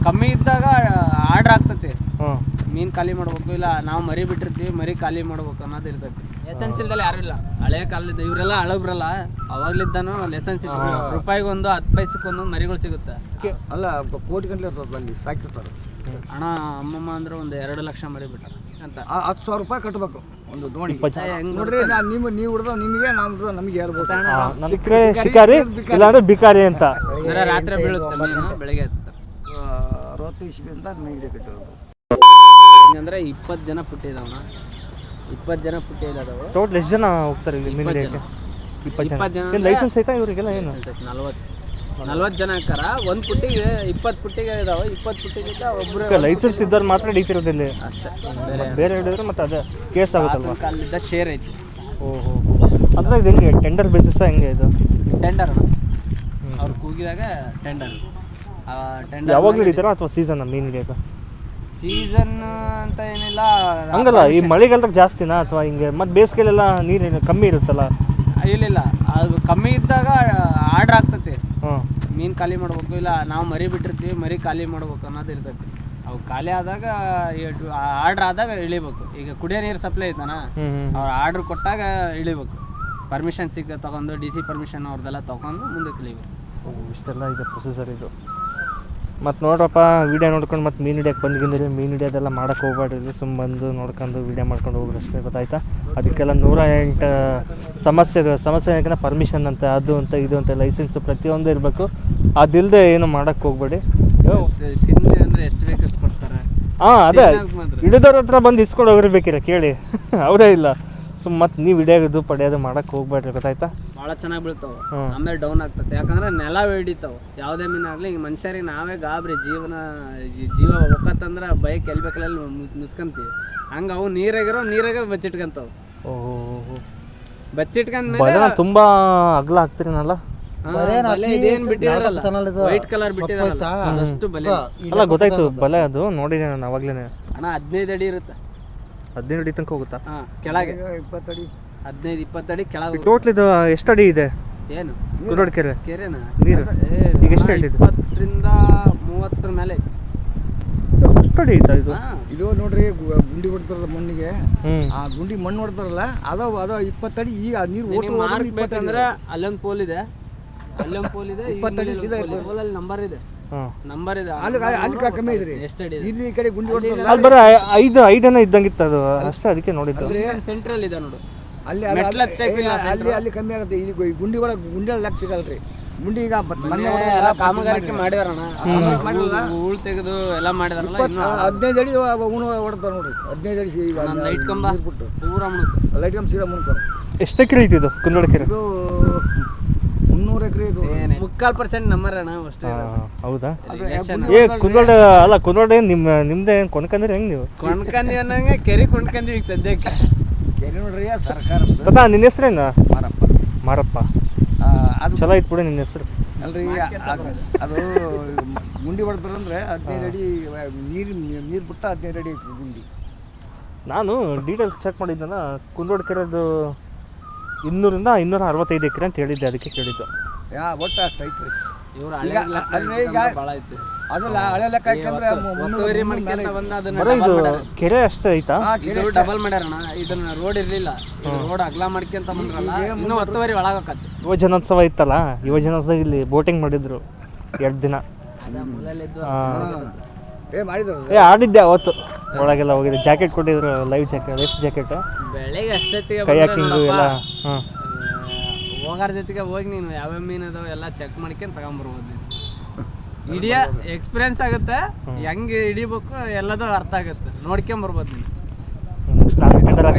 ಕಮ್ಮಿ ಇದ್ದಾಗ ಆರ್ಡ್ರ್ ಆಗ್ತೈತಿ. ಮೀನು ಖಾಲಿ ಮಾಡ್ಬೇಕು, ಇಲ್ಲ ನಾವು ಮರಿ ಬಿಟ್ಟಿರ್ತೀವಿ ಮರಿ ಖಾಲಿ ಮಾಡ್ಬೇಕು ಅನ್ನೋದು ಇರ್ತೈತಿ. ಲೈಸೆನ್ಸ್ ಇಲ್ದಲ್ಲ ಯಾರು ಇಲ್ಲ. ಹಳೆ ಕಾಲದ ಇವರೆಲ್ಲ ಹಳಬ್ರಲ್ಲ, ಅವಾಗ್ಲಿದ್ದಾನು ಲೈಸೆನ್ಸ್ ಇತ್ತು. ರೂಪಾಯಿಗೊಂದು 10 ಪೈಸಕ್ಕೊಂದು ಮರಿಗಳು ಸಿಗುತ್ತೆ. ಅಲ್ಲ ಕೋಟಿ ಗಂಟೆ ಇರ್ತದೆ ಅಲ್ಲಿ ಸಾಕಿರ್ತಾರೆ. ಹಣ ಅಮ್ಮಮ್ಮ ಅಂದ್ರೆ ಒಂದು 2 ಲಕ್ಷ ಮರಿ ಬಿಟ್ಟಾರ ಅಂತ. 10,000 ರೂಪಾಯಿ ಕಟ್ಟಬೇಕು ಒಂದು ದೋಣಿ. ನೋಡ್ರಿ ನೀವು ಹಿಡ್ದು ನಿಮಗೆ ನಾವು ನಮಗೆ ಹೇಳ್ಬೋದು ಶಿಕಾರಿ ಇಲ್ಲಾಂದ್ರೆ ಬಿಕಾರಿ ಅಂತ. ರಾತ್ರಿ ಬೀಳುತ್ತೆ ಮೀನು, ಬೆಳಗ್ಗೆ ಹತ್ತುತ್ತೆ. 60 ಇಸ್ವಿಯಿಂದ ಮೀನು ಹಿಡಿಯಕ್ಕೆ ಹೆಂಗಂದ್ರೆ 20 ಜನ ಪುಟ್ಟಿದವನ, 20 ಜನ ಪುಟ್ಟಿ ಇಲ್ಲದವು. ಟೋಟಲ್ ಎಷ್ಟು ಜನ ಹೋಗ್ತಾರೆ ಇಲ್ಲಿ ಮೀನು ಹಿಡಿಯಕ್ಕೆ? 20 ಜನ. ಲೈಸೆನ್ಸ್ ಐತಾ ಇವರಿಗೆಲ್ಲ? ಏನು 40 ಜನ ಹಾಕಾರ. ಒಂದು ಪುಟ್ಟಿಗೆ 20 ಪುಟ್ಟಿಗೆ ಇದಾವೆ. 20 ಪುಟ್ಟಿಗಿಂತ ಒಬ್ಬರು ಲೈಸೆನ್ಸ್ ಇದ್ದವ್ರು ಮಾತ್ರ ಹಿಡಿತಿರೋದಿಲ್ಲ ಅಷ್ಟೇ. ಬೇರೆ ಹಿಡಿದ್ರೆ ಮತ್ತೆ ಅದೇ ಕೇಸ್ ಆಗುತ್ತಲ್ವ? ಅಲ್ಲಿದ್ದ ಶೇರ್ ಐತಿ. ಓಹೋ, ಅಂದ್ರೆ ಇದು ಹೆಂಗೆ ಟೆಂಡರ್ ಬೇಸಿಸ್ ಹೆಂಗೆ ಇದು? ಟೆಂಡರ್ ಅವ್ರು ಕೂಗಿದಾಗ ಟೆಂಡರ್. ಯಾವಾಗಲೂ ಹಿಡಿತಾರ ಅಥವಾ ಸೀಸನ್ ಮೀನು ಹಿಡಿಯೋದು? ಸೀಸನ್ ಅಂತ ಏನಿಲ್ಲ. ಹಂಗಲ್ಲ, ಈ ಮಳೆಗಾಲದಾಗ ಜಾಸ್ತಿನಾ ಅಥವಾ ಹಿಂಗೆ ಮತ್ತೆ ಬೇಸಿಗೆಲೆಲ್ಲ ನೀರು ಕಮ್ಮಿ ಇರುತ್ತಲ್ಲ? ಇಲ್ಲ, ಅದು ಕಮ್ಮಿ ಇದ್ದಾಗ ಆರ್ಡ್ರ್ ಆಗ್ತೈತಿ. ಮೀನು ಖಾಲಿ ಮಾಡ್ಬೇಕು, ಇಲ್ಲ ನಾವು ಮರಿ ಬಿಟ್ಟಿರ್ತೀವಿ ಮರಿ ಖಾಲಿ ಮಾಡ್ಬೇಕು ಅನ್ನೋದು ಇರ್ತೈತಿ. ಅವು ಖಾಲಿ ಆದಾಗ ಆರ್ಡ್ರ್ ಆದಾಗ ಇಳಿಬೇಕು. ಈಗ ಕುಡಿಯೋ ನೀರು ಸಪ್ಲೈ ಐತಾನ, ಅವ್ರು ಆರ್ಡ್ರ್ ಕೊಟ್ಟಾಗ ಇಳಿಬೇಕು. ಪರ್ಮಿಷನ್ ಸಿಕ್ಕ ತೊಗೊಂಡು DC ಪರ್ಮಿಷನ್ ಅವ್ರದ್ದೆಲ್ಲ ತೊಗೊಂಡು ಮುಂದಕ್ಕೆ ಇಳಿಬೇಕು. ಇಷ್ಟೆಲ್ಲ ಇದೆ ಪ್ರೊಸೀಜರ್ ಇದು. ಮತ್ತು ನೋಡ್ರಪ್ಪ, ವೀಡಿಯೋ ನೋಡ್ಕೊಂಡು ಮತ್ತೆ ಮೀನು ಹಿಡಿಯೋಕೆ ಬಂದಿದ್ದೀನಿ. ಮೀನು ಹಿಡಿಯೋದೆಲ್ಲ ಮಾಡೋಕ್ಕೆ ಹೋಗ್ಬೇಡ್ರಿ, ಸುಮ್ಮ ಬಂದು ನೋಡ್ಕೊಂಡು ವೀಡಿಯೋ ಮಾಡ್ಕೊಂಡು ಹೋಗ್ರಿ ಅಷ್ಟೇ, ಗೊತ್ತಾಯ್ತಾ? ಅದಕ್ಕೆಲ್ಲ 108 ಸಮಸ್ಯೆ ಯಾಕಂದರೆ ಪರ್ಮಿಷನ್ ಅಂತ, ಅದು ಅಂತ, ಇದು ಅಂತ, ಲೈಸೆನ್ಸು ಪ್ರತಿಯೊಂದು ಇರಬೇಕು. ಅದಿಲ್ಲದೆ ಏನು ಮಾಡೋಕ್ಕೆ ಹೋಗ್ಬೇಡಿ. ತಿಂದ್ರೆ ಅಂದರೆ ಎಷ್ಟು ಬೇಕಷ್ಟು ಕೊಡ್ತಾರೆ. ಅದೇ ಹಿಡಿದವ್ರ ಹತ್ರ ಬಂದು ಇಸ್ಕೊಂಡು ಹೋಗಿರ್ಬೇಕಿರ ಕೇಳಿ. ಅವರೇ ಇಲ್ಲ, ಸುಮ್ಮ ಮತ್ತು ನೀವು ಹಿಡಿಯೋದು ಪಡೆಯೋದು ಮಾಡೋಕ್ಕೆ ಹೋಗ್ಬೇಡ್ರಿ, ಗೊತ್ತಾಯ್ತಾ? ಭಾಳ ಚೆನ್ನಾಗಿ ಬೀಳ್ತಾವೆ, ಆಮೇಲೆ ಡೌನ್ ಆಗ್ತದೆ. ಯಾಕಂದ್ರೆ ನೆಲ ಹಿಡಿತಾವೆ ಯಾವುದೇ ಮೀನಾಗಲಿ. ಈಗ ಮನುಷ್ಯರಿಗೆ ನಾವೇ ಗಾಬರಿ, ಜೀವ ಒಕ್ಕತ್ತಂದ್ರೆ ಬೈಕ್ ಎಲ್ಲಿ ಬೇಕಲ್ಲಿ ಮುಸ್ಕೊಂತೀವಿ. ಹಂಗೆ ಅವು ನೀರಾಗೆ ಬಚ್ಚಿಟ್ಕೊಂತಾವೆ. ಬಚ್ಚಿಟ್ಕೊಂಡ್ಮೇಲೆ ತುಂಬ ಅಗಲ ಆಗ್ತಿರನಲ್ಲ. ಇದೇನು ಬಿಟ್ಟಿರಲ್ಲ, ವೈಟ್ ಕಲರ್ ಬಿಟ್ಟಿರಲ್ಲ, ಅಷ್ಟು ಬಲೆ ಅಲ್ಲ. ಗೊತ್ತಾಯ್ತು, ಬಲೆ ಅದು ನೋಡಿದೆ ನಾನು ಅವಾಗ್ಲೇ. ಅಣ್ಣ 15 ಅಡಿ ಇರುತ್ತೆ. 15 ಅಡಿ ತನಕ ಹೋಗುತ್ತಾ? ಕೆಳಗೆ 20 ಅಡಿ, 15-20 ಅಡಿ ಕೆಳಗೆ. ಟೋಟಲ್ ಇದು ಎಷ್ಟು ಅಡಿ ಇದೆ? ಏನು ಕುರುಡೋಡ ಕೆರೆ ಕೆರೆನಾ? ನೀರು ಈಗ ಎಷ್ಟು ಅಡಿ ಇದೆ? 20ರಿಂದ 30 ಮೇಲೆ ಐತಿ. ಅಷ್ಟು ಅಡಿ ಐತಾ ಇದು? ಇದು ನೋಡ್ರಿ ಗುಂಡಿ ಹೊಡ್ತಾರಲ್ಲ ಮಣ್ಣಿಗೆ, ಆ ಗುಂಡಿ ಮಣ್ಣು ಹೊಡ್ತಾರಲ್ಲ ಅದು 20 ಅಡಿ. ಈಗ ನೀರು ಮಾರ್ಬೇಕಂದ್ರೆ ಅಲ್ಲೊಂದು ಪೋಲ್ ಇದೆ, 20 ಅಡಿ ಸೀದಾ ಪೋಲಲ್ಲಿ ನಂಬರ್ ಇದೆ. ಅಲ್ಲಿ ಕಮ್ಮಿ ಇದೆ. ಎಷ್ಟು ಅಡಿ ಇಲ್ಲಿ ಈ ಕಡೆ ಗುಂಡಿ ಹೊಡ್ತಾರಲ್ಲ ಅಲ್ಲಿ ಬರೀ 5 ಇದ್ದಂಗಿತ್ತು ಅದು ಅಷ್ಟೇ, ಅದಕ್ಕೆ ನೋಡಿದ್ದು. ಸೆಂಟ್ರಲ್ ಇದೆ ನೋಡು, ಅಲ್ಲಿ ಅಲ್ಲಿ ಕಮ್ಮಿ ಆಗುತ್ತೆ. ಇಲ್ಲಿ ಗುಂಡಿ ಲೆಕ್ಕ ಸಿಗಲ್ರಿ. ಗುಂಡಿ ಈಗ ಕಾಮಗಾರಿಕೆ ಮಾಡಿದಾರಣ, ಹೂಳ್ ತೆಗೆದು ಎಲ್ಲ ಮಾಡಿದಾರಲ್ಲ. 15 ಅಡಿ ಹೊಡ್ತಾರ ನೋಡ್ರಿ. 15 ಅಡಿ ಲೈಟ್ ಕಂಬ ಪೂರಾ ಮುಳುತ್ತೆ. ಲೈಟ್ ಕಂಬ ಸೀದಾ ಮುನ್ತಾರ. ಎಷ್ಟು ಎಕರೆ ಐತಿ ಇದು ಕುಂದೋಡ ಕೆರೆ? ಇದು 300 ಎಕರೆ ಇದು. 3/4% ನಮ್ಮರಣ ಅಷ್ಟೇ. ಹೌದಾ? ಕುಂದೋಡ ಅಲ್ಲ, ಕುಂದೋಡ ನಿಮ್ದೇ ಕೊನ್ಕಂದ್ರಿ ಹೆಂಗ್ ನೀವು? ಕೊಂಡ್ಕಂದಿ ಅನ್ನಂಗೆ ಕೆರೆ ಕೊಂಡ್ಕಂದಿವಿ ಈಗ ಸದ್ಯಕ್ಕೆ. ಕೆರೆ ನೋಡ್ರಿ ಸರ್ಕಾರ. ನಿನ್ನ ಹೆಸರೇನ? ಮಾರಪ್ಪ. ಅದು ಚಲೋ ಐತ್ ಬಿಡಿ ನಿನ್ನ ಹೆಸರು. ಅಲ್ರಿ, ಅದು ಗುಂಡಿ ಹೊಡ್ತಾರಂದ್ರೆ 15 ಅಡಿ ನೀರು ಬಿಟ್ಟ 15 ಅಡಿ ಗುಂಡಿ. ನಾನು ಡೀಟೇಲ್ಸ್ ಚೆಕ್ ಮಾಡಿದ್ದಲ್ಲ, ಕುಂದೋಡ ಕೆರೆದು 200ರಿಂದ 265 ಎಕರೆ ಅಂತ ಹೇಳಿದ್ದೆ, ಅದಕ್ಕೆ ಕೇಳಿದ್ದು. ಒಟ್ಟು ಅಷ್ಟು ಐತ್ರಿ. ಅದಲ್ಲ ಹಳೆ ಲೆಕ್ಕ ಹಾಕಂದ್ರೆ ಕೆರೆ ಅಷ್ಟೇ ಐತಾ? ಡಬಲ್ ಮಾಡ್ಯಾರಣ. ಇದನ್ನ ರೋಡ್ ಇರ್ಲಿಲ್ಲ, ರೋಡ್ ಅಗಲ ಮಾಡ್ಕೊಂತ ಬಂದ್ರಲ್ಲ, ಇನ್ನೂ 10 ಒಳಗಾಕತ್ತೆ. ಯುವಜನೋತ್ಸವ ಇತ್ತಲ್ಲ, ಯುವಜನೋತ್ಸವ ಇಲ್ಲಿ ಬೋಟಿಂಗ್ ಮಾಡಿದ್ರು 2 ದಿನ. ಆಡಿದ್ದೆ ಅವತ್ತು, ಒಳಗೆಲ್ಲ ಹೋಗಿದ್ದೆ. ಜಾಕೆಟ್ ಕೊಟ್ಟಿದ್ರು, ಲೈಫ್ ಜಾಕೆಟ್. ಬೆಳಗ್ಗೆ ಅಷ್ಟೊತ್ತಿಗೆ ಕೈ ಹಾಕಿಂಗು ಎಲ್ಲ. ಹೋಗಾರ ಜೊತೆಗೆ ಹೋಗಿ ನೀನು ಯಾವ್ಯಾವ ಮೀನು ಅದಾವ ಎಲ್ಲ ಚೆಕ್ ಮಾಡ್ಕೊಂಡು ತಗೊಂಬರ್ಬೋದು. ನೀನು ಹಿಡಿಯೋ ಎಕ್ಸ್ಪೀರಿಯನ್ಸ್ ಆಗುತ್ತೆ, ಹೆಂಗೆ ಹಿಡಿಬೇಕು ಎಲ್ಲದೂ ಅರ್ಥ ಆಗುತ್ತೆ, ನೋಡ್ಕೊಂಬರ್ಬೋದು ನೀನು.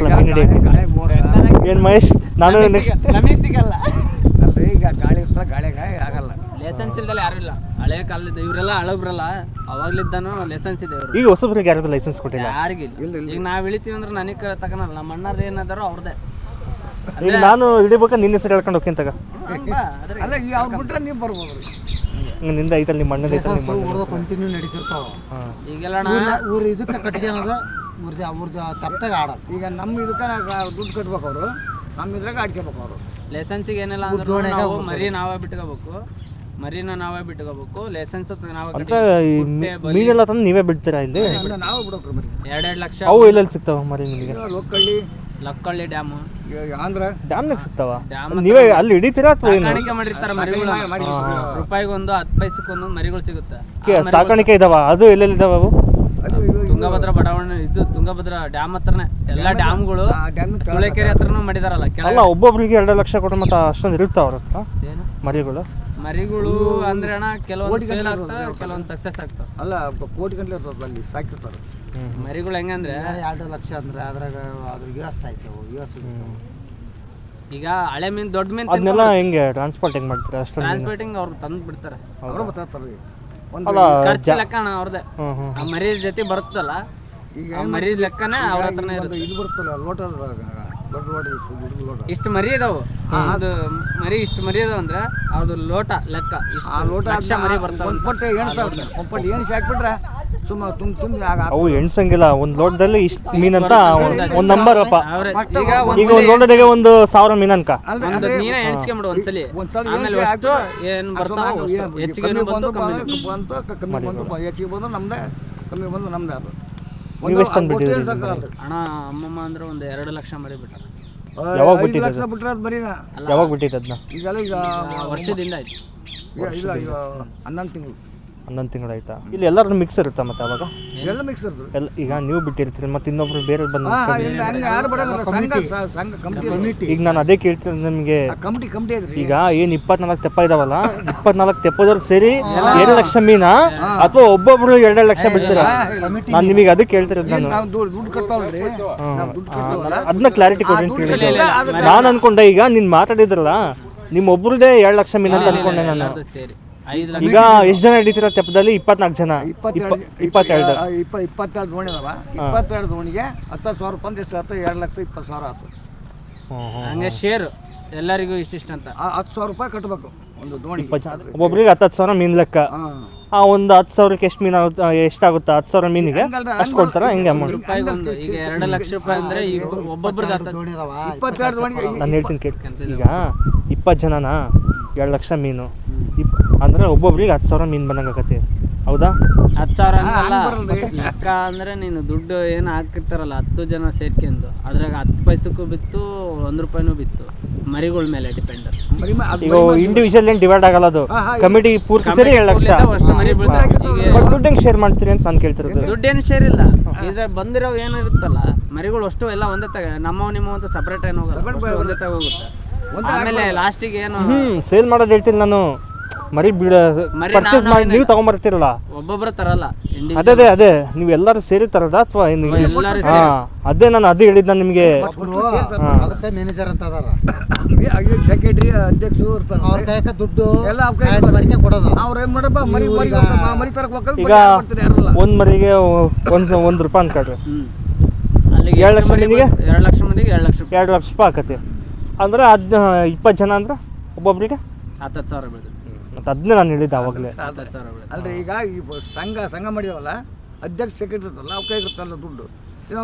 ಏನು ಮಹೇಶ್, ನಾನು ನಮಗೆ ಸಿಗಲ್ಲ ಅಲ್ರಿ. ಈಗ ಗಾಳಿ ಇರ್ತಲ್ಲ, ಗಾಳಿಗೆ ಆಗಲ್ಲ. ಲೈಸೆನ್ಸ್ ಇಲ್ದಲ್ಲ ಯಾರು ಇಲ್ಲ. ಹಳೆ ಕಾಲದ ಇವರೆಲ್ಲ ಹಳಬ್ರಲ್ಲ, ಅವಾಗ್ಲಿದ್ದಾನು ಲೈಸೆನ್ಸ್ ಇದೆ. ಈಗ ಹೊಸಬ್ರಿಗೆ ಯಾರಿಗೂ ಲೈಸೆನ್ಸ್ ಕೊಟ್ಟಿಲ್ಲ, ಯಾರಿಗಿಲ್ಲ. ಈಗ ನಾವು ಇಳಿತೀವಿ ಅಂದ್ರೆ ನನಗೆ ತಗೊಳಲ್ಲ, ನಮ್ಮ ಅಣ್ಣಾರು ಏನಾದಾರೋ ಅವ್ರದ್ದೇ. ಈಗ ನಾನು ಹಿಡಿಬೇಕಾ ನಿನ್ನ ಹೆಸರು ಹೇಳ್ಕೊಂಡು ಹೋಗ್ತೀನಿ ತಗ. ಅಲ್ಲ, ಈಗ ಅವ್ರು ಬಿಟ್ರೆ ನೀವು ಬರ್ಬೋದು. ನಿಂದ ಐತಲ್ಲ, ನಿಮ್ಮ ಅಣ್ಣನ ಕಂಟಿನ್ಯೂ ನಡೀತಿರ್ತಾವ. ಈಗೆಲ್ಲ ಊರು ಇದಕ್ಕೆ ಕಟ್ಟಿಗೆ ಅವ್ರದ್ದು ತಪ್ಪಾಗ ಆಡ. ಈಗ ನಮ್ಮ ಇದಕ್ಕೆ ದುಡ್ಡು ಕಟ್ಬೇಕು ಅವರು, ನಮ್ಮ ಇದ್ರಾಗ ಆಡ್ಕೋಬೇಕು ಅವರು. ಲೈಸೆನ್ಸಿಗೆ ಏನಿಲ್ಲ ಅಂದ್ರೆ ನಾವು ಮರಿ ನಾವೇ ಬಿಟ್ಕೋಬೇಕು. ಮರಿನ ನಾವೇ ಬಿಟ್ಕೋಬೇಕು, ಲೈಸೆನ್ಸ್ ನಾವೇ ಅಂದ್ರೆ ಈ ಮೀನೆಲ್ಲ ತಂದು ನೀವೇ ಬಿಡ್ತೀರಾ ಇಲ್ಲಿ? ನಾವು ಬಿಡೋಕ್ರಿ ಮರಿ 2-2 ಲಕ್ಷ. ಅವು ಎಲ್ಲೆಲ್ಲಿ ಸಿಗ್ತಾವ ಮರಿ ನಿಮಗೆ? ಲಕ್ಕಳ್ಳಿ ಡ್ಯಾಮು, ಆಂಧ್ರ ಡ್ಯಾಮ್ನಾಗ ಸಿಗ್ತಾವ? ಡ್ಯಾಮ್ ನೀವೇ ಅಲ್ಲಿ ಹಿಡಿತೀರಾ ಅಥವಾ ಏನು? ಸಾಕಾಣಿಕೆ ಮಾಡಿರ್ತಾರೆ ಮರಿಗಳು. ರೂಪಾಯಿಗೊಂದು 10 ಪೈಸೆಗೊಂದು ಮರಿಗಳು ಸಿಗುತ್ತೆ. ಸಾಕಾಣಿಕೆ ಇದಾವ? ಅದು ಎಲ್ಲೆಲ್ಲಿ ಇದಾವ ಅವು? ತುಂಗಭದ್ರಾ ಬಡಾವಣೆ ಇದು ತುಂಗಭದ್ರಾ ಡ್ಯಾಮ್ ಹತ್ರನೇ ಎಲ್ಲ ಡ್ಯಾಮ್ಗಳು. ಸುಳೆಕೆರೆ ಹತ್ರನೂ ಮಾಡಿದಾರಲ್ಲ ಅಲ್ಲ, ಒಬ್ಬೊಬ್ರಿಗೆ 2 ಲಕ್ಷ ಕೊಡು ಮತ್ತೆ ಅಷ್ಟೊಂದು ಇರ್ತಾವ ಅವ್ರ ಹತ್ರ ಏನು ಮರಿಗಳು? ಮರಿಗಳು ಅಂದ್ರೆ ಅಣ್ಣ ಕೆಲವೊಂದು ಫೇಲ್ ಆಗ್ತವೆ, ಕೆಲವೊಂದು ಸಕ್ಸಸ್ ಆಗ್ತವೆ. ಅಲ್ಲ ಕೋಟಿ ಗಂಟೆ ಇರ್ತದೆ ಅಲ್ಲಿ ಸಾಕಿರ್ತಾರೆ ಮರಿಗಳು ಹೆಂಗಂದ್ರೆ 2 ಲಕ್ಷ ಅಂದ್ರೆ ಅದ್ರಾಗ ಅದ್ರ ಯೂಸ್ ಆಯ್ತವು ಯೂಸ್ ಈಗ ಹಳೆ ಮೀನ್ ದೊಡ್ಡ ಮೀನ್ ಅದನ್ನೆಲ್ಲ ಹೆಂಗೆ ಟ್ರಾನ್ಸ್ಪೋರ್ಟ್ ಹೆಂಗ್ ಮಾಡ್ತೀರಾ? ಅಷ್ಟೊಂದು ಟ್ರಾನ್ಸ್ಪೋರ್ಟಿಂಗ್ ಅವ್ರು ತಂದು ಬಿಡ್ತಾರೆ. ಅವರು ಬರ್ತಾರೆ ಅಲ್ಲ, ಖರ್ಚು ಲೆಕ್ಕ ಅಣ್ಣ ಅವ್ರದ್ದೇ. ಹ್ಮ್. ಆ ಮರಿ ಜೊತೆ ಬರುತ್ತಲ್ಲ, ಈಗ ಆ ಮರಿ ಲೆಕ್ಕನೇ ಅವ್ರ ಹತ್ರನೇ ಇರುತ್ತೆ. ಇದು ಬರ್ತಲ್ಲ ಲೋಟ ದೊಡ್ಡ ಲೋಟ ಇಷ್ಟು ಮರಿ ಇದಾವು, ಅದು ಮರಿ ಇಷ್ಟು ಮರಿ ಇದಾವ ಅಂದ್ರೆ ಅದು ಲೋಟ ಲೆಕ್ಕ ಆ ಲೋಟ ಲಕ್ಷ ಮರಿ ಬರ್ತಾವ. ಒಂದು ಪಟ್ಟೆ ಎಣ್ಸಾವ್ರೆ, ಒಂದು ಪಟ್ಟೆ ಎಣ್ಸಿ ಹಾಕ್ಬಿಟ್ರೆ ಸುಮ್ಮ ತುಂಬ ಅವು ಎಣ್ಸಂಗಿಲ್ಲ. ಒಂದ್ ಲೋಟದಲ್ಲಿ ಇಷ್ಟು ಮೀನಂತ ಒಂದ್ ನಂಬರ್ ಅಪ್ಪ. ಈಗ ಈಗ ಒಂದ್ ಲೋಟದಾಗೆ 1,000 ಮೀನ್ ಅನ್ಕ. ಒಂದು ನೀನೇ ಎಣಿಸ್ಕೊಂಬಿಡು ಒಂದ್ಸಲಿ, ಆಮೇಲೆ ಅಷ್ಟು ಏನ್ ಬರ್ತಾವ ಹೆಚ್ಚಿಗೆ ಬಂತು ಕಮ್ಮಿ ಬಂತು ಕಮ್ಮಿ ಬಂತು, ಹೆಚ್ಚಿಗೆ ಬಂದು ನಮ್ದೇ, ಕಮ್ಮಿ ಬಂದು ನಮ್ದೇ. ಅದು ನೀವು ಎಷ್ಟು ತಂದ್ಬಿಟ್ಟಿದ್ರಿ? ಅಣ್ಣ ಅಮ್ಮಮ್ಮ ಅಂದ್ರೆ ಒಂದು 2 ಲಕ್ಷ ಮರಿ ಬಿಟ್ಟಾರ. ಯಾವಾಗ 5 ಬಿಟ್ಟಿದ್ದು? ಲಕ್ಷ ಬಿಟ್ರೆ ಅದು ಬರೀನಾ ಯಾವಾಗ ಬಿಟ್ಟಿದ್ದು ಅದನ್ನ? ಈಗೆಲ್ಲ ಈಗ ವರ್ಷದಿಂದ ಆಯ್ತು. ಇಲ್ಲ ಈಗ 11 ತಿಂಗಳು 11 ತಿಂಗಳಾಯ್ತಾ? ಇಲ್ಲಿ ಎಲ್ಲರೂ ಮಿಕ್ಸ್ ಇರುತ್ತಾ ಮತ್ತೆ ಅವಾಗ? ಎಲ್ಲ ಮಿಕ್ಸ್ ಇರ್ತದೆ. ಎಲ್ಲ ಈಗ ನೀವು ಬಿಟ್ಟಿರ್ತೀರಿ ಮತ್ತೆ ಇನ್ನೊಬ್ರು ಬೇರೆ ಬಂದು ಹಂಗೆ ಯಾರು ಬರೋಲ್ಲ, ಸಂಘ ಕಮಿಟಿ. ಈಗ ನಾನು ಅದೇ ಕೇಳ್ತೀನಿ ನಿಮಗೆ. ಕಮಿಟಿ ಐತ್ರಿ. ಈಗ ಏನ್ 24 ತೆಪ್ಪ ಇದಾವಲ್ಲ, 24 ತೆಪ್ಪದವ್ರು ಸೇರಿ 2 ಲಕ್ಷ ಮೀನಾ ಅಥವಾ ಒಬ್ಬೊಬ್ರು 2 ಲಕ್ಷ ಬಿಡ್ತೀರಾ? ನಾನು ನಿಮಗೆ ಅದಕ್ಕೆ ಕೇಳ್ತಿರೋದು. ನಾನು ನಾವು ದುಡ್ಡು ಕಟ್ತಾವಲ್ರಿ, ನಾವು ದುಡ್ಡು ಕಟ್ತಾವಲ್ಲ, ಅದನ್ನ ಕ್ಲಾರಿಟಿ ಕೊಡಿ ಅಂತ ಕೇಳಿದ್ದೆ. ನಾನು ಅನ್ಕೊಂಡೆ ಈಗ ನೀನ್ ಮಾತಾಡಿದ್ರಲ್ಲ ನಿಮ್ಮ ಒಬ್ರದೇ 2 ಲಕ್ಷ ಮೀನ್ ಅಂತ ಅನ್ಕೊಂಡೆ ನಾನು. ಅದು ಸೇರಿ 5 ಲಕ್ಷ. ಈಗ ಎಷ್ಟು ಜನ ಹಿಡಿತೀರಾ ತೆಪ್ಪದಲ್ಲಿ? 24 ಜನ. 22 22 ದೋಣಿ ಅದಾವ. 22 ದೋಣಿಗೆ 10,000 ರೂಪಾಯಿ ಅಂತ ಎಷ್ಟು ಆಯ್ತು? 2,20,000 ಆಯ್ತು. ಹಂಗೆ ಶೇರ್ ಎಲ್ಲರಿಗೂ ಇಷ್ಟಿಷ್ಟ ಅಂತ 10,000 ರೂಪಾಯಿ ಕಟ್ಟಬೇಕು ಒಂದು ದೋಣಿ. ಒಬ್ಬೊಬ್ರಿಗೆ 10,000 ಮೀನ್ ಲೆಕ್ಕ. ಆ ಒಂದು 10,000ಕ್ಕೆ ಎಷ್ಟು ಮೀನು ಎಷ್ಟಾಗುತ್ತೆ? 10,000 ಮೀನಿಗೆ ಅಷ್ಟು ಕೊಡ್ತಾರ? ಹೆಂಗೆ ಅಮೌಂಟ್? ರೂಪಾಯಿಗೊಂದು ಈಗ 2 ಲಕ್ಷ ರೂಪಾಯಿ ಅಂದ್ರೆ ಈಗ ಒಬ್ಬೊಬ್ರಿಗೆ 22 ದೋಣಿಗೆ ನಾನು ಹೇಳ್ತೀನಿ ಕೇಳಿ. ಈಗ 20 ಜನನಾ 2 ಲಕ್ಷ ಮೀನು ಅಂದ್ರೆ ಒಬ್ಬೊಬ್ರಿಗೆ 10,000 ಮೀನು ಬಂದಂಗಾಗತ್ತೆ. ಹೌದಾ? 10,000 ಹಂಗಲ್ಲ ಲೆಕ್ಕ ಅಂದ್ರೆ ನೀನು ದುಡ್ಡು ಏನು ಹಾಕಿರ್ತಾರಲ್ಲ 10 ಜನ ಸೇರ್ಕೊಂಡು ಅದ್ರಾಗ 10 ಪೈಸಕ್ಕೂ ಬಿತ್ತು, 1 ರೂಪಾಯಿನೂ ಬಿತ್ತು. ಮರಿಗಳ ಮೇಲೆ ಡಿಪೆಂಡ್. ಈಗ ಇಂಡಿವಿಜುವಲ್ ಏನು ಡಿವೈಡ್ ಆಗಲ್ಲ, ಅದು ಕಮಿಟಿ ಪೂರ್ತಿ ಸೇರಿ 2 ಲಕ್ಷ. ಅಷ್ಟು ಮರಿ ಬೀಳ್ತಾರೆ. ಬಟ್ ದುಡ್ಡು ಹೆಂಗೆ ಶೇರ್ ಮಾಡ್ತೀರಿ ಅಂತ ನಾನು ಕೇಳ್ತಿರೋದು. ದುಡ್ಡೇನು ಶೇರ್ ಇಲ್ಲ. ಇದ್ರಾಗ ಬಂದಿರೋ ಏನು ಇರುತ್ತಲ್ಲ ಮರಿಗಳು ಅಷ್ಟು ಎಲ್ಲ ಒಂದೇ ತಗ, ನಮ್ಮವ್ ನಿಮ್ಮವ್ ಅಂತ ಸಪ್ರೇಟ್ ಏನು ಹೋಗುತ್ತೆ, ಒಂದೇ ತಗ ಹೋಗುತ್ತೆ. ಆಮೇಲೆ ಲಾಸ್ಟಿಗೆ ಏನು ಸೇಲ್ ಮಾಡೋದು ಹೇಳ್ತೀನಿ ನಾನು. ಮರಿ ಪರ್ಚೇಸ್ ಮಾಡಿ ನೀವು ತಗೊಂಬರ್ತೀರಲ್ಲ, ಒಬ್ಬೊಬ್ಬರು ತರಲ್ಲ. ಅದೇ ನೀವು ಎಲ್ಲರೂ ಸೇರಿ ತರದ ಅಥವಾ ಅದೇ ನಾನು ಅದೇ ಹೇಳಿದ್ ನಾನು ನಿಮಗೆ. ಅದಕ್ಕೆ ಮ್ಯಾನೇಜರ್ ಅಂತ ಅದಾರ, ಸೆಕ್ರೆಟರಿ ಅಧ್ಯಕ್ಷರು ಇರ್ತಾರೆ. ಅವ್ರ ಕೈಕ ದುಡ್ಡು ಎಲ್ಲ ಮಾಡಿಕೆ ಕೊಡೋದು. ಅವ್ರು ಏನ್ ಮಾಡ್ರಪ್ಪ ಮರಿ ತರಕ್ ಹೋಗ್ತಾರೆ. ಈಗ ಒಂದ್ ಮರಿಗೆ 1 ರೂಪಾಯಿ ಅನ್ಕೊಳ್ರಿ. ಅಲ್ಲಿಗೆ 2 ಲಕ್ಷ ಮೀನಿಗೆ 2 ಲಕ್ಷ ಮಂದಿಗೆ 2 ಲಕ್ಷ ರೂಪಾಯಿ. 2 ಲಕ್ಷ ರೂಪಾಯಿ ಆಕತಿ ಅಂದ್ರೆ 20 ಜನ ಅಂದ್ರೆ ಒಬ್ಬೊಬ್ರಿಗೆ 10,000 ಬೀಳುತ್ತೆ. ಮತ್ತೆ ಅದನ್ನೇ ನಾನು ಹೇಳಿದ್ದೆ ಅವಾಗಲೇ. 10,000 ಬೀಳುತ್ತೆ. ಅಲ್ರಿ ಈಗ ಈ ಸಂಘ ಮಾಡಿದವಲ್ಲ, ಅಧ್ಯಕ್ಷ ಸೆಕ್ರೆಟರಿ ಇರ್ತಲ್ಲ, ಅವ್ರ ಕೈ ಇರುತ್ತಲ್ಲ ದುಡ್ಡು.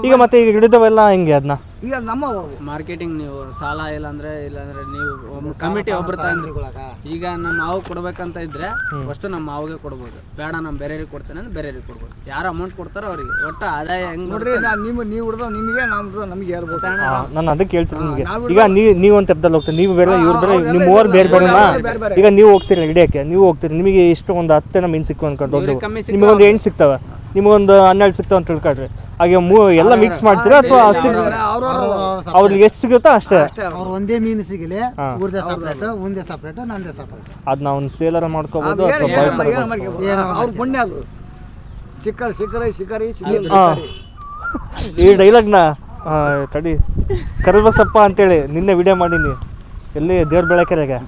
ಈಗ ಮತ್ತೆ ಈಗ ಹಿಡಿದವೆಲ್ಲ ಹೆಂಗೆ ಅದನ್ನ? ಈಗ ನಮ್ಮ ಮಾರ್ಕೆಟಿಂಗ್ ನೀವು ಸಾಲ ಇಲ್ಲಾಂದ್ರೆ ನೀವು ಕಮಿಟಿ ಒಬ್ರು ತಗೊಂಡ್ರಿ. ಈಗ ನಮ್ಮ ಮಾವು ಕೊಡ್ಬೇಕಂತ ಇದ್ರೆ ಅಷ್ಟು ನಮ್ಮ ಮಾವಿಗೆ ಕೊಡ್ಬೋದು, ಬೇಡ ನಮ್ಮ ಬೇರೆಯವ್ರಿಗೆ ಕೊಡ್ತೇನೆ ಅಂದ್ರೆ ಬೇರೆಯವ್ರಿಗೆ ಕೊಡ್ಬೋದು. ಯಾರು ಅಮೌಂಟ್ ಕೊಡ್ತಾರೋ ಅವ್ರಿಗೆ ಒಟ್ಟು ಆದಾಯ ಹೆಂಗ್ ನೋಡ್ರಿ. ನೀವು ಹಿಡ್ದು ನಿಮಗೆ ನಮಗೆ ಯಾರು ನಾನು ಅದಕ್ಕೆ ಹೇಳ್ತೀನಿ ನಿಮಗೆ. ಈಗ ನೀವು ಒಂದು ತೆಪ್ಪದಲ್ಲಿ ಹೋಗ್ತೀರಿ, ನೀವು ಬೇರೆ ಇವ್ರು ಬೇರೆ, ನೀವು 3 ಬೇರೆ ಬೇರೆನಾ? ಈಗ ನೀವು ಹೋಗ್ತೀರಿ ಹಿಡಿಯೋಕ್ಕೆ, ನೀವು ಹೋಗ್ತೀರಿ, ನಿಮಗೆ ಎಷ್ಟು ಒಂದು 10 ಮೀನು ಸಿಕ್ಕು ಅನ್ಕೊಂಡು ನಿಮಗೊಂದು 8 ಸಿಗ್ತವೆ, ನಿಮಗೊಂದು 12 ಸಿಗ್ತಾವೆ ಅಂತ ತಿಳ್ಕೊಳ್ರಿ. ಹಾಗೆ ಎಲ್ಲ ಮಿಕ್ಸ್ ಮಾಡ್ತೀರಾ ಅಥವಾ ಅವ್ರಿಗೆ ಎಷ್ಟು ಸಿಗುತ್ತೋ ಅಷ್ಟೇ? ಅವ್ರು ಒಂದೇ ಮೀನು ಸಿಗಲಿ, ಊರ್ದೇ ಸಪ್ರೇಟ್, ಒಂದೇ ಸಪ್ರೇಟ್, ನಂದೇ ಸಪ್ರೇಟ್. ಅದನ್ನ ಅವ್ನು ಸೇಲರ ಮಾಡ್ಕೋಬೋದು ಅಥವಾ ಅವ್ರ ಪುಣ್ಯ ಅದು. ಶಿಕಾರಿ ಈ ಡೈಲಾಗ್ನ ತಡಿ ಕರಿಬಸಪ್ಪ ಅಂತೇಳಿ ನಿನ್ನೆ ವಿಡಿಯೋ ಮಾಡೀನಿ ಎಲ್ಲಿ ದೇವ್ರ ಬೆಳಕೆರೆಗೆ.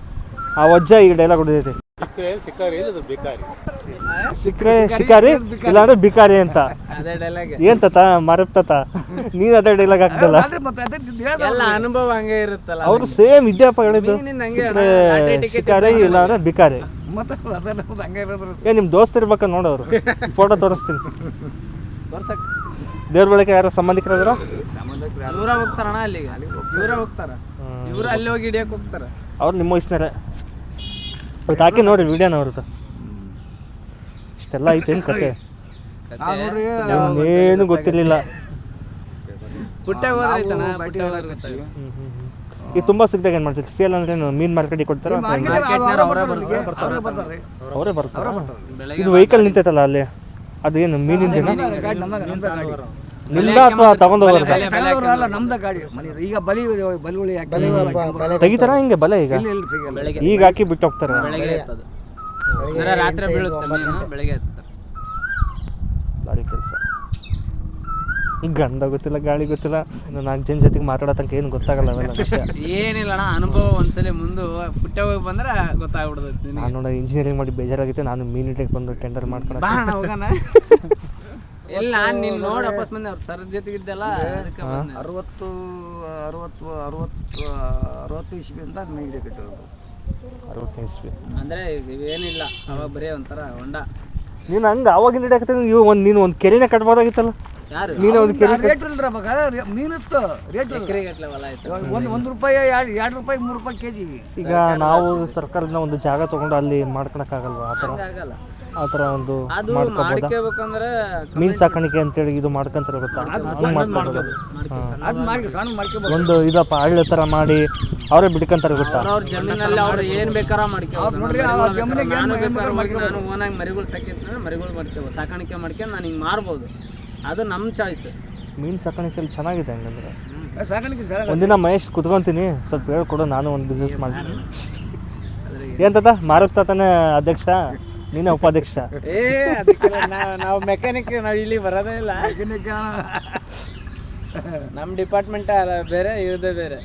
ಆ ವಜ್ಜ ಈ ಡೈಲಾಗ್ ಹೊಡೆದೈತಿ, ಸಿಕ್ಕರೆ ಶಿಕಾರಿ ಇಲ್ಲಾಂದ್ರೆ ಬಿಕಾರಿ ಅಂತ. ಅದೇ ಡೈಲಾಗ್ ಏನ್ ತಾತ ಮರಪ್ತಾತ ನೀನ್ ಅದೇ ಡೈಲಾಗ್ ಹಾಕ್ದಲ್ಲ? ಎಲ್ಲ ಅನುಭವ ಹಂಗೆ ಇರುತ್ತಲ್ಲ. ಅವ್ರು ಸೇಮ್ ಇದ್ಯಪ್ಪ ಹೇಳಿದ್ದು, ಶಿಕಾರಿ ಇಲ್ಲಾಂದ್ರೆ ಬಿಕಾರಿ. ನಿಮ್ ದೋಸ್ತ ಇರ್ಬೇಕ ನೋಡೋರು, ಫೋಟೋ ತೋರಿಸ್ತೀನಿ. ದೇವ್ರ ಬೆಳಗ್ಗೆ ಯಾರು ಸಂಬಂಧಿಕರಾದ್ರು ಇವರ ಹೋಗ್ತಾರಣ, ಅಲ್ಲಿಗೆ ಇವರ ಹೋಗ್ತಾರ, ಇವ್ರು ಅಲ್ಲಿ ಹೋಗಿ ಹಿಡಿಯಕ್ ಹೋಗ್ತಾರ. ಅವ್ರು ನಿಮ್ಮ ವಯಸ್ಸಿನಾರೆ. ಇವತ್ತು ಹಾಕಿ ನೋಡಿ ವಿಡಿಯೋನ ಅವ್ರದ್ದು ಇಷ್ಟೆಲ್ಲ ಐತೇನು ಕತೆ ನೋಡ್ರಿ ಏನು ಗೊತ್ತಿರಲಿಲ್ಲ. ಪುಟ್ಟೆ ಹೋದ್ರೆ ಐತಣ್ಣ, ನಾವು ಪುಟ್ಟೆ ಬಟ್ಟೆ ಹೋದ್ರೆ ಗೊತ್ತಾಗುತ್ತೆ. ಈಗ ತುಂಬ ಸಿಕ್ದಾಗ ಏನು ಮಾಡ್ತೀರಿ? ಸೇಲ್ ಅಂದ್ರೆ ಮೀನು ಮಾರ್ಕೆಟಿಗೆ ಕೊಡ್ತಾರ ಅವರೇ ಬರ್ತಾರೆ. ಇದು ವೆಹಿಕಲ್ ನಿಂತೈತಲ್ಲ ಅಲ್ಲಿ, ಅದೇನು ಮೀನಿಂದೇನ ಗಾಡಿ ನಮ್ದ ಗಾಡಿ ನಿಮ್ದ ಅಥವಾ ತಗೊಂಡು ಹೋಗೋದು? ತಗೊಂಡವ್ರಲ್ಲ, ನಮ್ದ ಗಾಡಿ ಮನೆ ಈಗ ಬಲಿಗಳು ತೆಗಿತಾರ ಹಿಂಗೆ ಬಲೆ ಈಗ ಎಲ್ಲಿ ತೆಗಿಯಲ್ಲ. ಈಗ ಹಾಕಿ ಬಿಟ್ಟು ಹೋಗ್ತಾರೆ. ಬೆಳಗ್ಗೆ ಎತ್ತದು. ಅಂದ್ರೆ ರಾತ್ರಿ ಬೀಳುತ್ತೆ ಮೀನು, ಬೆಳಗ್ಗೆ ಎತ್ತುತ್ತಾರೆ. ಗಾಡಿ ಕೆಲಸ ಈಗ ಗಂಧ ಗೊತ್ತಿಲ್ಲ, ಗಾಳಿ ಗೊತ್ತಿಲ್ಲ, ಇನ್ನು 4 ಜನ ಜೊತೆಗೆ ಮಾತಾಡೋ ತನಕ ಏನು ಗೊತ್ತಾಗಲ್ಲ ಅವೆಲ್ಲ ವಿಷಯ. ಏನಿಲ್ಲ ಅಣ್ಣ, ಅನುಭವ ಒಂದ್ಸಲಿ ಮುಂದೆ ಪುಟ್ಟೆ ಹೋಗಿ ಬಂದ್ರೆ ಗೊತ್ತಾಗ್ಬಿಡ್ತೈತಿ. ನಾನು ನೋಡಿ ಇಂಜಿನಿಯರಿಂಗ್ ಮಾಡಿ ಬೇಜಾರಾಗಿತ್ತು, ನಾನು ಮೀನು ಹಿಡಿಯಕ್ಕೆ ಬಂದು ಟೆಂಡರ್ ಮಾಡ್ಕೊಂಡು ಬಾ ಅಣ್ಣ ಹೋಗೋಣ. ಎಲ್ಲ ನಾನು ನಿನ್ನ ನೋಡಿ ವಾಪಸ್ ಬಂದೆ, ಅವ್ರ ಸರ್ ಜೊತೆಗಿದ್ದೆಲ್ಲ ಅದಕ್ಕೆ ಬಂದೆ. 60 ಇಸ್ವಿಯಿಂದ ಮೀನು ಹಿಡಿಯಕತ್ತಿರೋದು. 60 ಇಸ್ವಿ ಅಂದ್ರೆ ಇವೇನಿಲ್ಲ, ಅವಾಗ ಬರೀ ಒಂಥರ ಹೊಂಡ. ನೀನು ಹಂಗೆ ಅವಾಗಿನ ಹಿಡಿಯಕತ್ತೀನಿ. ನೀನು ಒಂದು ಕೆರೆನೇ ಕಟ್ಬೋದಾಗಿತ್ತಲ್ಲ. ಯಾರು ನೀನು ಒಂದು ಕೆರೆ ರೇಟ್ ಇಲ್ರ ಮಗ, ಮೀನಿತ್ತು ರೇಟ್ ಇಲ್ಲ. ಎಕರೆಗಟ್ಟಲೆ ಹೊಲ ಆಯ್ತು. ಒಂದು ರೂಪಾಯಿ 2 ರೂಪಾಯಿ 3 ರೂಪಾಯಿ ಕೆಜಿ. ಈಗ ನಾವು ಸರ್ಕಾರದಿಂದ ಒಂದು ಜಾಗ ತೊಗೊಂಡು ಅಲ್ಲಿ ಮಾಡ್ಕೊಳಕ್ಕಾಗಲ್ವಾ? ಆಗಲ್ಲ. ಆ ಥರ ಒಂದು ಅದು ಮಾಡ್ಕೋಬೋದಾ? ಮಾಡ್ಕೋಬೇಕಂದ್ರೆ ಮೀನು ಸಾಕಾಣಿಕೆ ಅಂತೇಳಿ ಇದು ಮಾಡ್ಕೊಂತಾರೆ ಗೊತ್ತಾ? ಹಂಗೆ ಮಾಡ್ಕೋಬೋದು. ಅದು ಮಾಡಿ ಸಣ್ಣ ಮಾಡ್ಕೋಬೋದು. ಒಂದು ಇದಪ್ಪ ಹಳ್ಳಿ ಥರ ಮಾಡಿ ಅವರೇ ಬಿಡ್ಕೊಂತಾರೆ ಗೊತ್ತಾ? ಅವ್ರ ಜಮೀನಲ್ಲಿ ಅವ್ರು ಏನ್ ಬೇಕಾರ ಮಾಡ್ಕೋಬೋದು. ನೋಡ್ರಿ, ಆ ಜಮೀನಿಗೆ ನಾನು ಏನ್ ಬೇಕಾದ್ರೂ ಮಾಡ್ಕೋಬೋದು. ನಾನು ಓನಾಗಿ ಮರಿಗಳು ಸಾಕಿದ್ರೆ ಮರಿಗಳು ಮಾಡ್ಕೋಬೋದು, ಸಾಕಾಣಿಕೆ ಮಾಡ್ಕೊಂಡು ನಾನು ಹಿಂಗೆ ಮಾರ್ಬೋದು. ಅದು ನಮ್ಮ ಚಾಯ್ಸ್. ಮೀನು ಸಾಕಾಣಿಕೆಯಲ್ಲಿ ಚೆನ್ನಾಗಿದೆ ಹಂಗಂದ್ರೆ. ಸಾಕಾಣಿಕೆ ಸರ್ ಒಂದಿನ ಮಹೇಶ್ ಕುತ್ಕೊಂತೀನಿ, ಸ್ವಲ್ಪ ಹೇಳ್ಕೊಡು, ನಾನು ಒಂದು ಬಿಸ್ನೆಸ್ ಮಾಡ್ತೀನಿ. ಏನು ತಾತ ಮಾರುಕ್ ತಾತನೇ ಅಧ್ಯಕ್ಷ, ನೀನೇ ಉಪಾಧ್ಯಕ್ಷ. ಅದಕ್ಕೆ ನಾವು ಮೆಕ್ಯಾನಿಕ್, ನಾವು ಇಲ್ಲಿ ಬರೋದೇ ಇಲ್ಲ. ನಮ್ಮ ಡಿಪಾರ್ಟ್ಮೆಂಟ್ ಬೇರೆ, ಇವ್ರದೇ ಬೇರೆ.